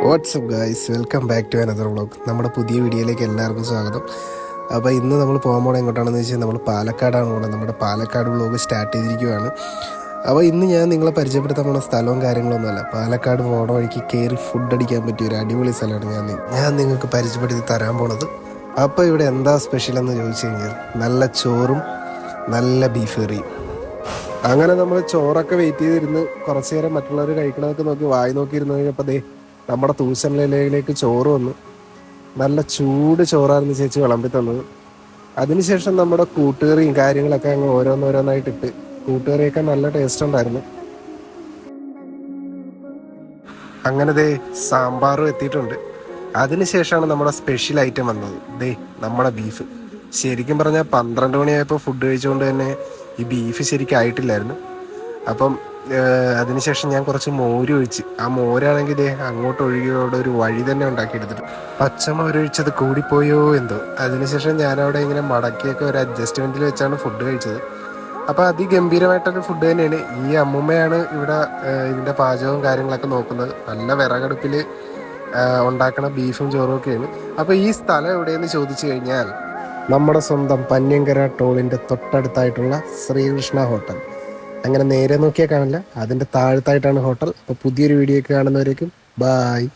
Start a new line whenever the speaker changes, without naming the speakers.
WhatsApp guys, welcome back to another vlog. നമ്മുടെ പുതിയ വീഡിയോയിലേക്ക് എല്ലാവർക്കും സ്വാഗതം. അപ്പോൾ ഇന്ന് നമ്മൾ പോകാൻ പോകണം എങ്ങോട്ടാണെന്ന് വെച്ചാൽ നമ്മൾ പാലക്കാടാണ് പോകുന്നത്. നമ്മുടെ പാലക്കാട് വ്ളോഗ് സ്റ്റാർട്ട് ചെയ്തിരിക്കുകയാണ്. അപ്പോൾ ഇന്ന് ഞാൻ നിങ്ങളെ പരിചയപ്പെടുത്താൻ പോകുന്ന സ്ഥലവും കാര്യങ്ങളൊന്നുമല്ല. പാലക്കാട് പോകണ വഴിക്ക് കയറി ഫുഡ് അടിക്കാൻ പറ്റിയ ഒരു അടിപൊളി സ്ഥലമാണ് ഞാൻ നിങ്ങൾക്ക് പരിചയപ്പെടുത്തി തരാൻ പോണത്. അപ്പോൾ ഇവിടെ എന്താ സ്പെഷ്യൽ എന്ന് ചോദിച്ചു കഴിഞ്ഞാൽ നല്ല ചോറും നല്ല ബീഫ് കറിയും. അങ്ങനെ നമ്മൾ ചോറൊക്കെ വെയിറ്റ് ചെയ്തിരുന്ന് കുറച്ച് നേരം മറ്റുള്ളവർ കഴിക്കണതൊക്കെ നോക്കി വായി നോക്കിയിരുന്നു കഴിഞ്ഞപ്പോൾ നമ്മുടെ തൂശനിലയിലേക്ക് ചോറ് വന്നു. നല്ല ചൂട് ചോറായിരുന്നു ചേച്ചി വിളമ്പി തന്നത്. അതിനുശേഷം നമ്മുടെ കൂട്ടുകറിയും കാര്യങ്ങളൊക്കെ അങ്ങ് ഓരോന്നോരോന്നായിട്ടിട്ട് കൂട്ടുകറിയൊക്കെ നല്ല ടേസ്റ്റ് ഉണ്ടായിരുന്നു. അങ്ങനെ സാമ്പാറും എത്തിയിട്ടുണ്ട്. അതിനുശേഷമാണ് നമ്മുടെ സ്പെഷ്യൽ ഐറ്റം വന്നത്, നമ്മുടെ ബീഫ്. ശരിക്കും പറഞ്ഞാൽ 12 മണിയായപ്പോൾ ഫുഡ് കഴിച്ചുകൊണ്ട് തന്നെ ഈ ബീഫ് ശരിക്കും ആയിട്ടില്ലായിരുന്നു. അപ്പം അതിനുശേഷം ഞാൻ കുറച്ച് മോര് ഒഴിച്ച്, ആ മോരാണെങ്കിൽ അങ്ങോട്ട് ഒഴുകിയോടെ ഒരു വഴി തന്നെ ഉണ്ടാക്കിയെടുത്തിട്ട് പച്ചമോരൊഴിച്ചത് കൂടിപ്പോയോ എന്തോ. അതിനുശേഷം ഞാനവിടെ ഇങ്ങനെ മടക്കിയൊക്കെ ഒരു അഡ്ജസ്റ്റ്മെൻറ്റിൽ വെച്ചാണ് ഫുഡ് കഴിച്ചത്. അപ്പോൾ അതിഗംഭീരമായിട്ടൊരു ഫുഡ് തന്നെയാണ്. ഈ അമ്മൂമ്മയാണ് ഇവിടെ ഇതിൻ്റെ പാചകവും കാര്യങ്ങളൊക്കെ നോക്കുന്നത്. നല്ല വിറകടുപ്പിൽ ഉണ്ടാക്കണ ബീഫും ചോറും ഒക്കെയാണ്. അപ്പോൾ ഈ സ്ഥലം എവിടെയെന്ന് ചോദിച്ചു കഴിഞ്ഞാൽ നമ്മുടെ സ്വന്തം പന്യങ്കര ടോളിൻ്റെ തൊട്ടടുത്തായിട്ടുള്ള ശ്രീകൃഷ്ണ ഹോട്ടൽ. അങ്ങനെ നേരെ നോക്കിയാൽ കാണില്ല, അതിൻ്റെ താഴത്തായിട്ടാണ് ഹോട്ടൽ. അപ്പോൾ പുതിയൊരു വീഡിയോ ഒക്കെ കാണുന്നവരേക്കും ബായ്.